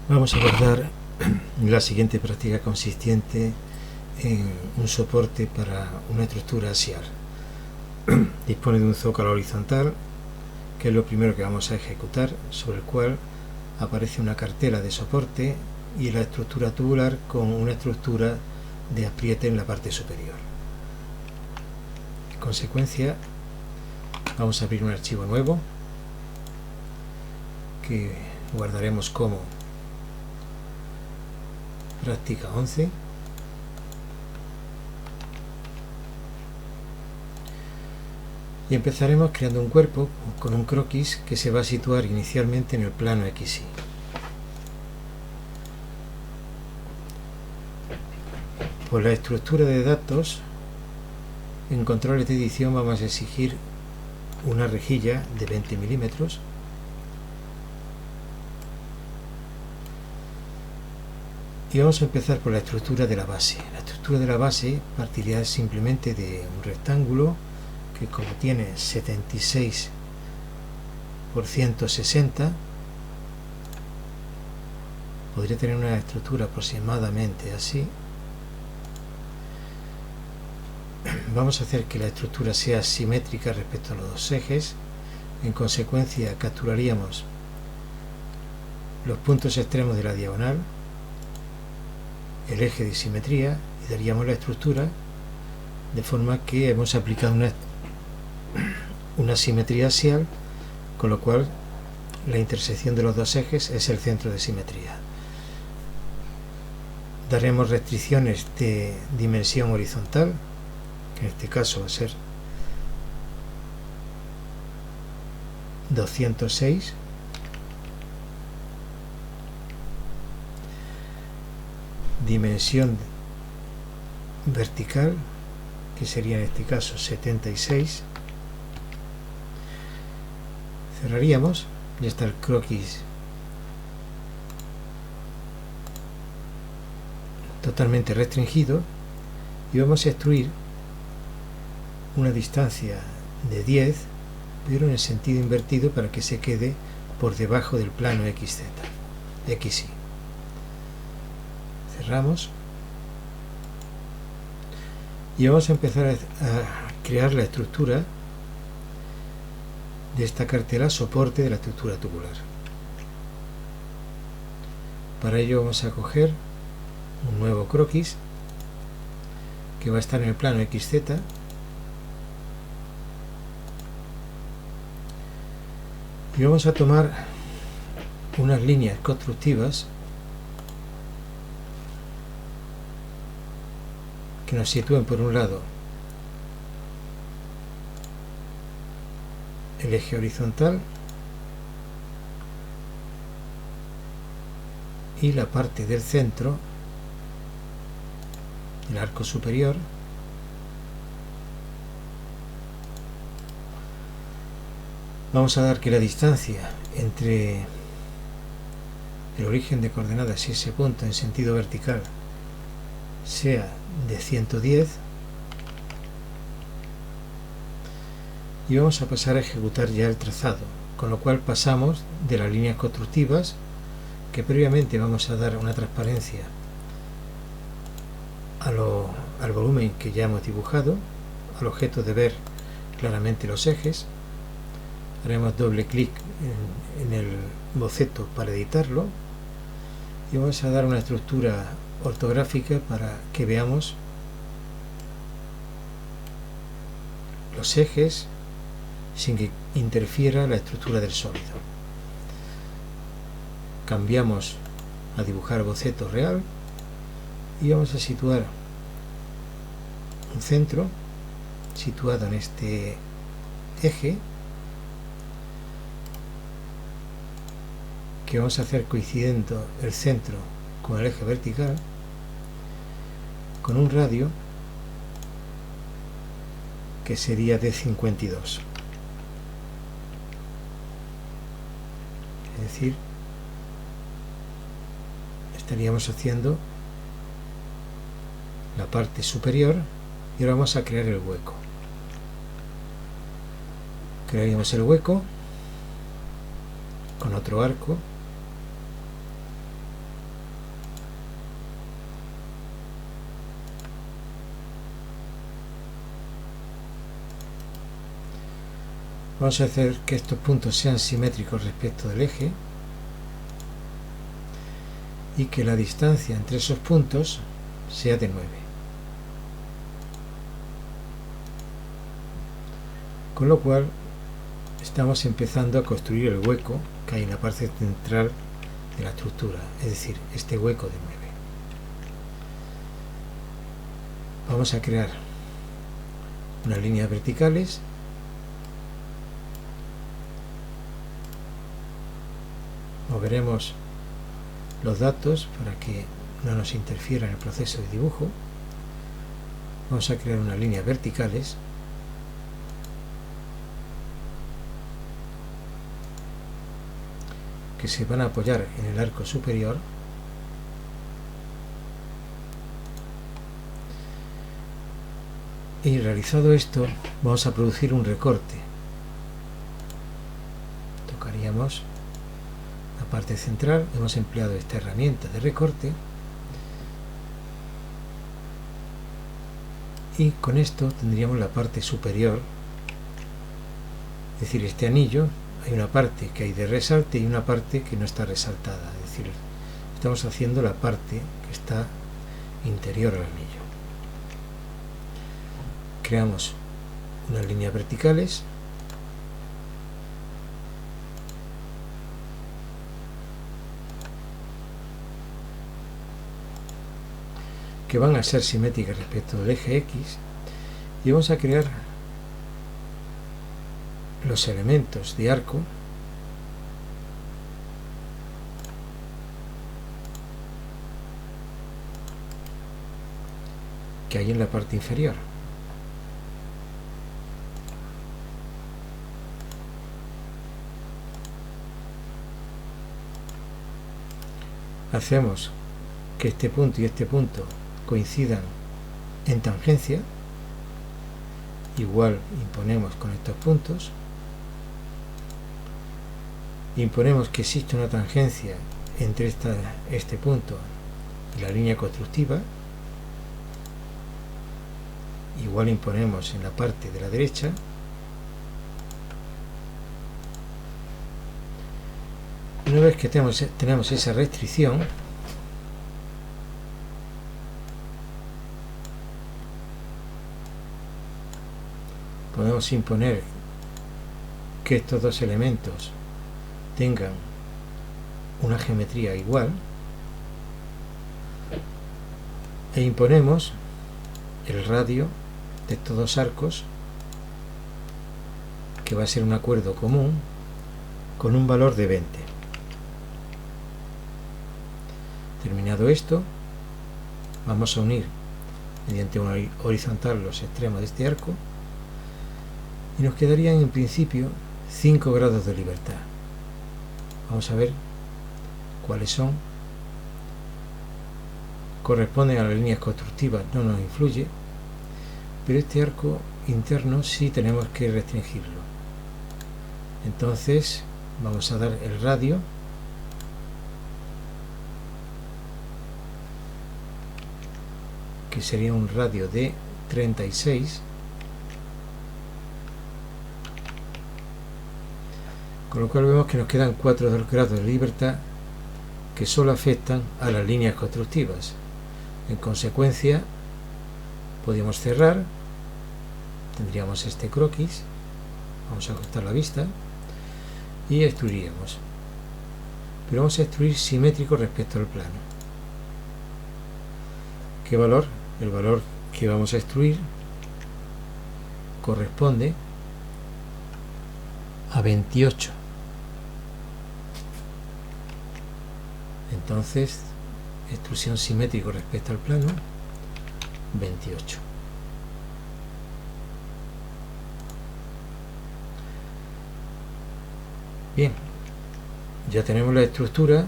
Vamos a abordar la siguiente práctica consistente en un soporte para una estructura axial. Dispone de un zócalo horizontal, que es lo primero que vamos a ejecutar, sobre el cual aparece una cartela de soporte y la estructura tubular con una estructura de apriete en la parte superior. En consecuencia, vamos a abrir un archivo nuevo que guardaremos como práctica 11. Y empezaremos creando un cuerpo con un croquis que se va a situar inicialmente en el plano XY. Por la estructura de datos, en controles de edición vamos a exigir una rejilla de 20 milímetros. Y vamos a empezar por la estructura de la base. La estructura de la base partiría simplemente de un rectángulo que, como tiene 76 por 160, podría tener una estructura aproximadamente así. Vamos a hacer que la estructura sea simétrica respecto a los dos ejes. En consecuencia, capturaríamos los puntos extremos de la diagonal, el eje de simetría, y daríamos la estructura de forma que hemos aplicado una simetría axial, con lo cual la intersección de los dos ejes es el centro de simetría. Daremos restricciones de dimensión horizontal, que en este caso va a ser 206. Dimensión vertical, que sería en este caso 76. Cerraríamos, ya está el croquis totalmente restringido, y vamos a extruir una distancia de 10, pero en el sentido invertido para que se quede por debajo del plano XY. Cerramos y vamos a empezar a crear la estructura de esta cartela soporte de la estructura tubular. Para ello vamos a coger un nuevo croquis que va a estar en el plano XZ, y vamos a tomar unas líneas constructivas que nos sitúen por un lado el eje horizontal y la parte del centro del arco superior, vamos a dar que la distancia entre el origen de coordenadas y ese punto en sentido vertical sea de 110, y vamos a pasar a ejecutar ya el trazado, con lo cual pasamos de las líneas constructivas, que previamente vamos a dar una transparencia al volumen que ya hemos dibujado, al objeto de ver claramente los ejes. Haremos doble clic en el boceto para editarlo, y vamos a dar una estructura ortográfica para que veamos los ejes sin que interfiera la estructura del sólido. Cambiamos a dibujar boceto real y vamos a situar un centro situado en este eje, que vamos a hacer coincidiendo el centro con el eje vertical, con un radio que sería de 52. Es decir, estaríamos haciendo la parte superior, y ahora vamos a crear el hueco. Crearíamos el hueco con otro arco Vamos a hacer que estos puntos sean simétricos respecto del eje y que la distancia entre esos puntos sea de 9. Con lo cual estamos empezando a construir el hueco que hay en la parte central de la estructura, es decir, este hueco de 9. Vamos a crear unas líneas verticales moveremos los datos para que no nos interfiera en el proceso de dibujo. Vamos a crear unas líneas verticales que se van a apoyar en el arco superior y realizado esto vamos a producir un recorte. Tocaríamos la parte central, hemos empleado esta herramienta de recorte y con esto tendríamos la parte superior, es decir, este anillo hay una parte que hay de resalte y una parte que no está resaltada, es decir, estamos haciendo la parte que está interior al anillo. Creamos unas líneas verticales que van a ser simétricas respecto del eje X y vamos a crear los elementos de arco que hay en la parte inferior. Hacemos que este punto y este punto coincidan en tangencia, igual imponemos con estos puntos, imponemos que existe una tangencia entre este punto y la línea constructiva, igual imponemos en la parte de la derecha, y una vez que tenemos esa restricción, podemos imponer que estos dos elementos tengan una geometría igual e imponemos el radio de estos dos arcos, que va a ser un acuerdo común con un valor de 20. Terminado esto, vamos a unir mediante una horizontal los extremos de este arco y nos quedarían en principio 5 grados de libertad. Vamos a ver cuáles son. Corresponden a las líneas constructivas, no nos influye, pero este arco interno sí tenemos que restringirlo. Entonces vamos a dar el radio que sería un radio de 36, con lo cual vemos que nos quedan 4 grados de libertad que solo afectan a las líneas constructivas. En consecuencia, podríamos cerrar, tendríamos este croquis, vamos a ajustar la vista y extruiríamos, pero vamos a extruir simétrico respecto al plano. ¿Qué valor? El valor que vamos a extruir corresponde a 28. Entonces, extrusión simétrico respecto al plano, 28. Bien, ya tenemos la estructura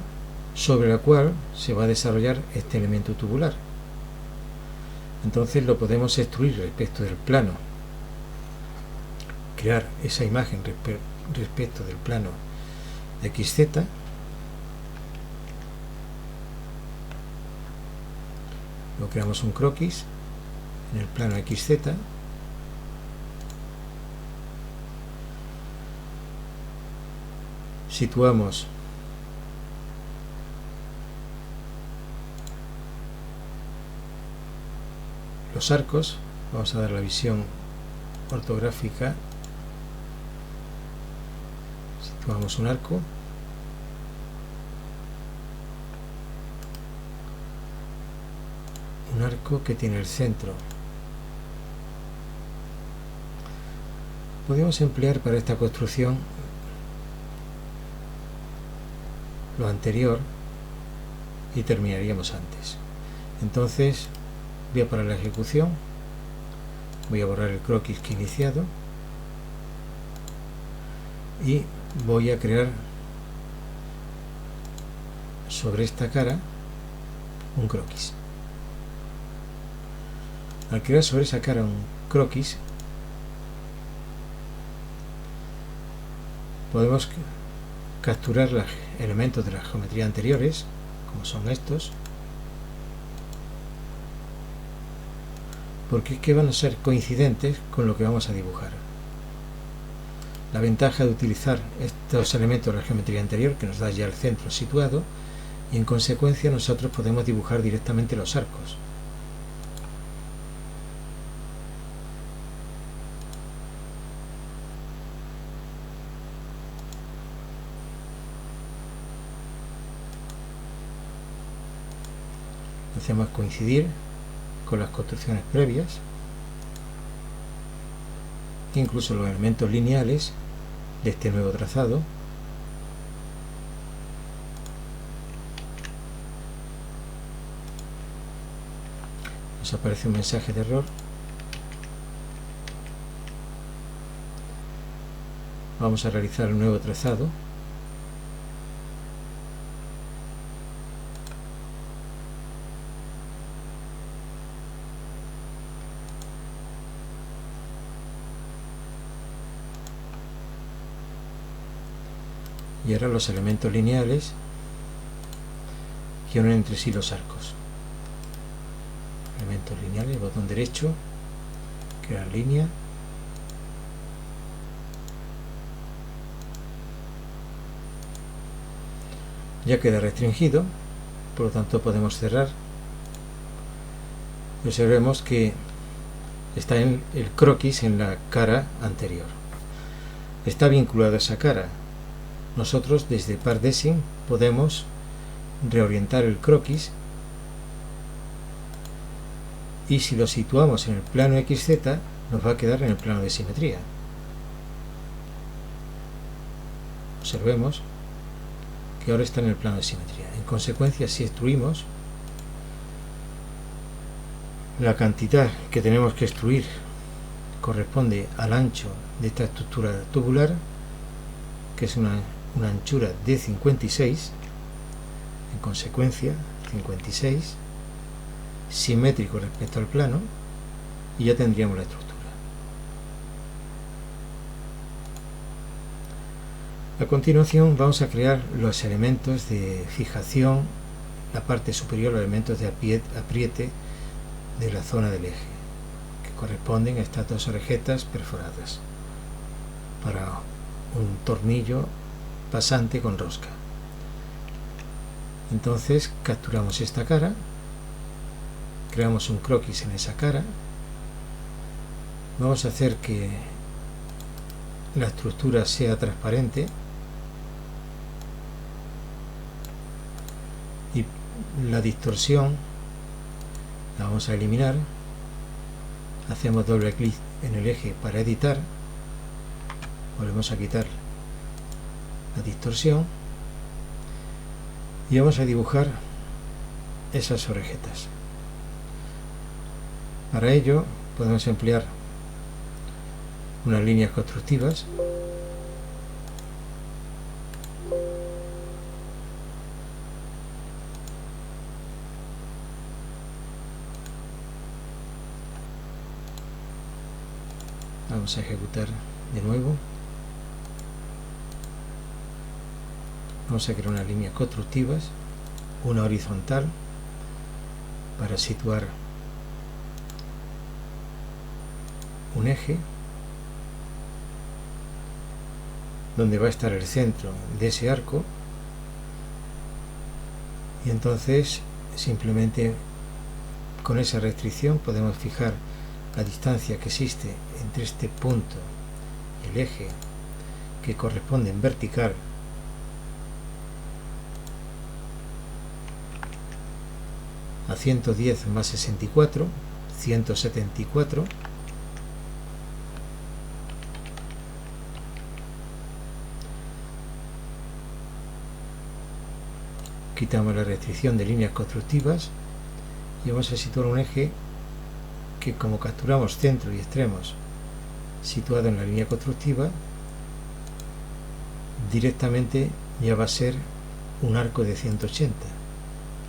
sobre la cual se va a desarrollar este elemento tubular. Entonces lo podemos extruir respecto del plano, crear esa imagen respecto del plano de XZ. Luego creamos un croquis en el plano XZ. situamos los arcos. Vamos a dar la visión ortográfica. Situamos un arco, que tiene el centro. Podemos emplear para esta construcción lo anterior y terminaríamos antes. Entonces voy a parar la ejecución, voy a borrar el croquis que he iniciado y voy a crear sobre esta cara un croquis. Al crear sobre esa cara un croquis, podemos capturar los elementos de la geometría anteriores, como son estos, porque es que van a ser coincidentes con lo que vamos a dibujar. La ventaja de utilizar estos elementos de la geometría anterior, que nos da ya el centro situado, y en consecuencia nosotros podemos dibujar directamente los arcos. Hacemos coincidir con las construcciones previas, incluso los elementos lineales de este nuevo trazado. Nos aparece un mensaje de error. Vamos a realizar un nuevo trazado. Y ahora los elementos lineales que unen entre sí los arcos. Elementos lineales, botón derecho, crear línea. Ya queda restringido, por lo tanto podemos cerrar. Observemos que está en el croquis en la cara anterior. Está vinculado a esa cara. Nosotros desde Parsing podemos reorientar el croquis y si lo situamos en el plano XZ nos va a quedar en el plano de simetría. Observemos que ahora está en el plano de simetría. En consecuencia, si extruimos, la cantidad que tenemos que extruir corresponde al ancho de esta estructura tubular, que es una anchura de 56, en consecuencia 56, simétrico respecto al plano, y ya tendríamos la estructura. A continuación vamos a crear los elementos de fijación, la parte superior, los elementos de apriete de la zona del eje, que corresponden a estas dos orejetas perforadas para un tornillo pasante con rosca. Entonces capturamos esta cara, creamos un croquis en esa cara, vamos a hacer que la estructura sea transparente y la distorsión la vamos a eliminar. Hacemos doble clic en el eje para editar, volvemos a quitar la distorsión y vamos a dibujar esas orejetas. Para ello podemos emplear unas líneas constructivas . Vamos a ejecutar de nuevo. Vamos a crear unas líneas constructivas, una horizontal para situar un eje donde va a estar el centro de ese arco, y entonces simplemente con esa restricción podemos fijar la distancia que existe entre este punto y el eje que corresponde en vertical a 110 más 64, 174. Quitamos la restricción de líneas constructivas y vamos a situar un eje que, como capturamos centro y extremos situado en la línea constructiva, directamente ya va a ser un arco de 180.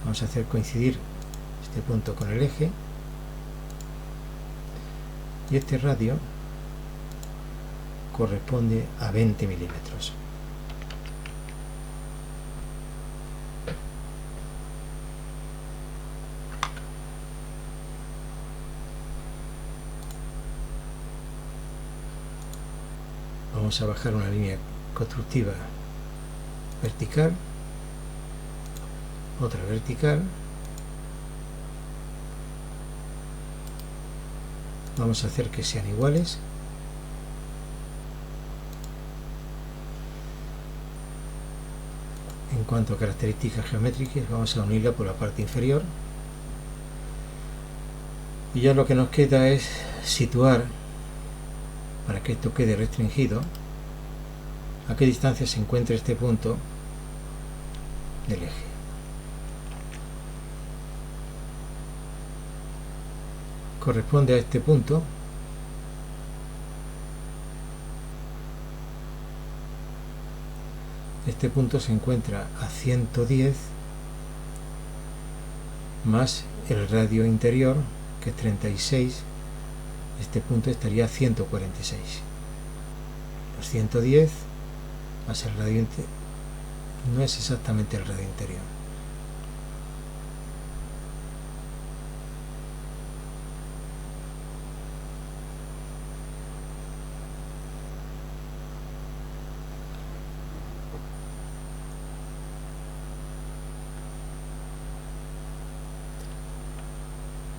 Vamos a hacer coincidir este punto con el eje, y este radio corresponde a 20 milímetros. Vamos a bajar una línea constructiva vertical, otra vertical, vamos a hacer que sean iguales, en cuanto a características geométricas vamos a unirla por la parte inferior, y ya lo que nos queda es situar, para que esto quede restringido, a qué distancia se encuentra este punto del eje. Corresponde a este punto se encuentra a 110 más el radio interior, que es 36. Este punto estaría a 146. Los 110 más el radio interior no es exactamente el radio interior.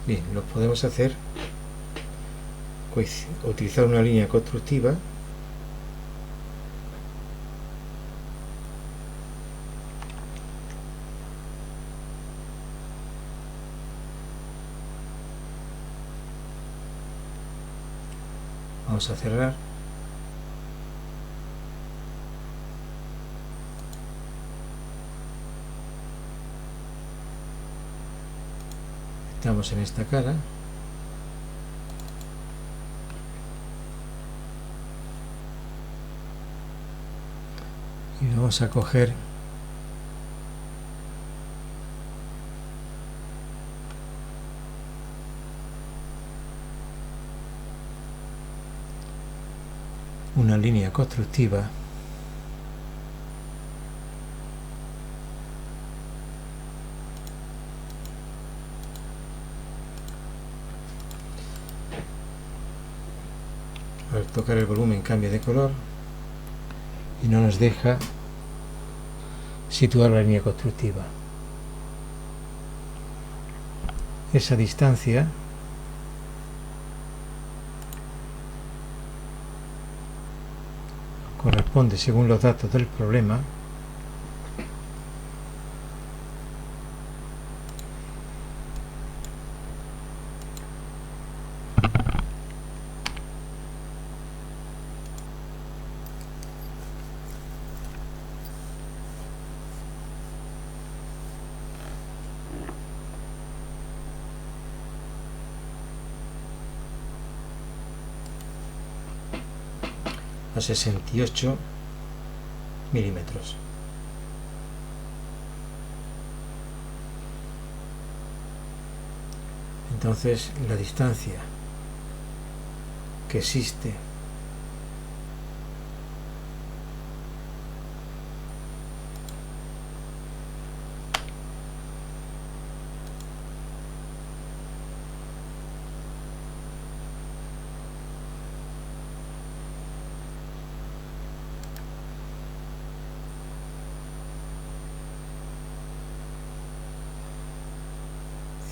Bien, lo podemos hacer, pues, utilizar una línea constructiva vamos a cerrar, estamos en esta cara, y vamos a coger una línea constructiva al tocar el volumen cambia de color y no nos deja situar la línea constructiva. Esa distancia corresponde, según los datos del problema, a 68 milímetros. Entonces la distancia que existe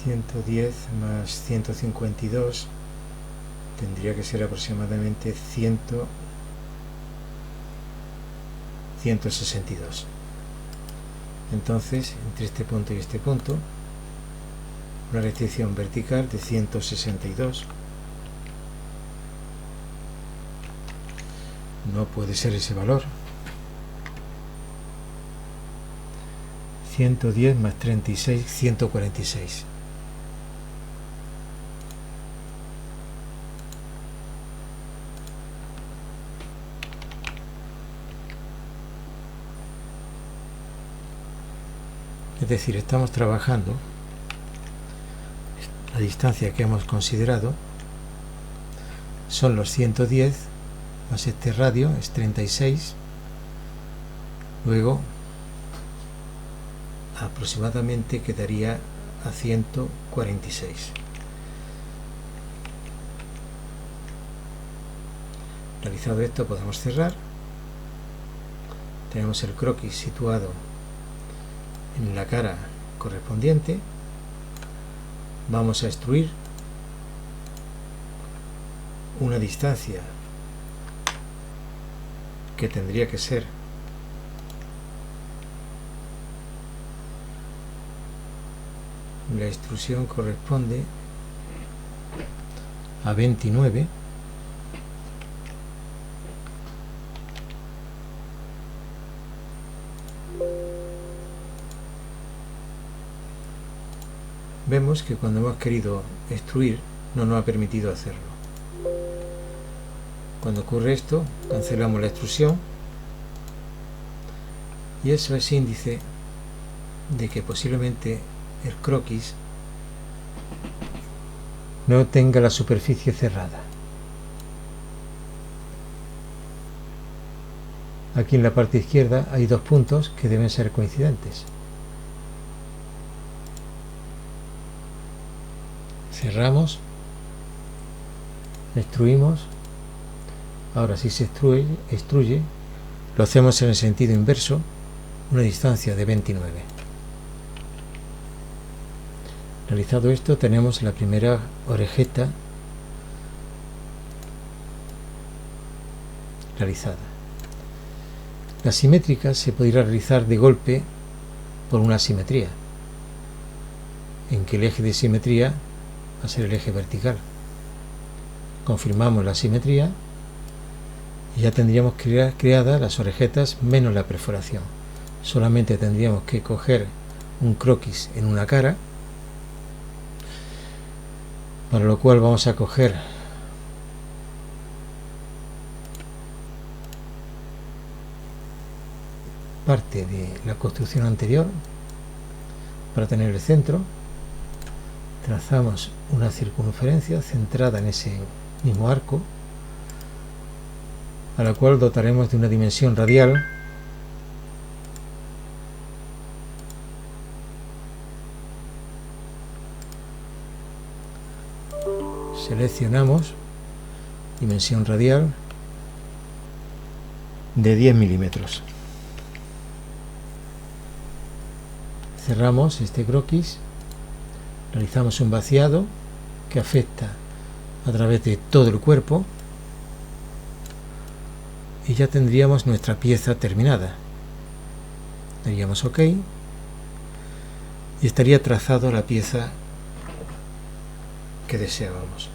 110 más 152 tendría que ser aproximadamente 162. Entonces, entre este punto y este punto, una restricción vertical de 162 no puede ser ese valor. 110 más 36, 146. Es decir, estamos trabajando la distancia que hemos considerado son los 110 más este radio es 36, luego aproximadamente quedaría a 146. Realizado esto podemos cerrar. Tenemos el croquis situado en la cara correspondiente. Vamos a extruir una distancia que tendría que ser la extrusión corresponde a 29. Vemos que cuando hemos querido extruir no nos ha permitido hacerlo. Cuando ocurre esto, cancelamos la extrusión y eso es índice de que posiblemente el croquis no tenga la superficie cerrada. Aquí en la parte izquierda hay dos puntos que deben ser coincidentes. Cerramos, extruimos. Ahora si se extruye, lo hacemos en el sentido inverso, una distancia de 29. Realizado esto, tenemos la primera orejeta realizada. La simétrica se podría realizar de golpe por una simetría, en que el eje de simetría va a ser el eje vertical. Confirmamos la simetría y ya tendríamos creadas las orejetas menos la perforación. Solamente tendríamos que coger un croquis en una cara, para lo cual vamos a coger parte de la construcción anterior para tener el centro. Trazamos una circunferencia centrada en ese mismo arco, a la cual dotaremos de una dimensión radial seleccionamos dimensión radial de 10 milímetros. Cerramos este croquis, realizamos un vaciado que afecta a través de todo el cuerpo y ya tendríamos nuestra pieza terminada. Daríamos OK y estaría trazado la pieza que deseábamos.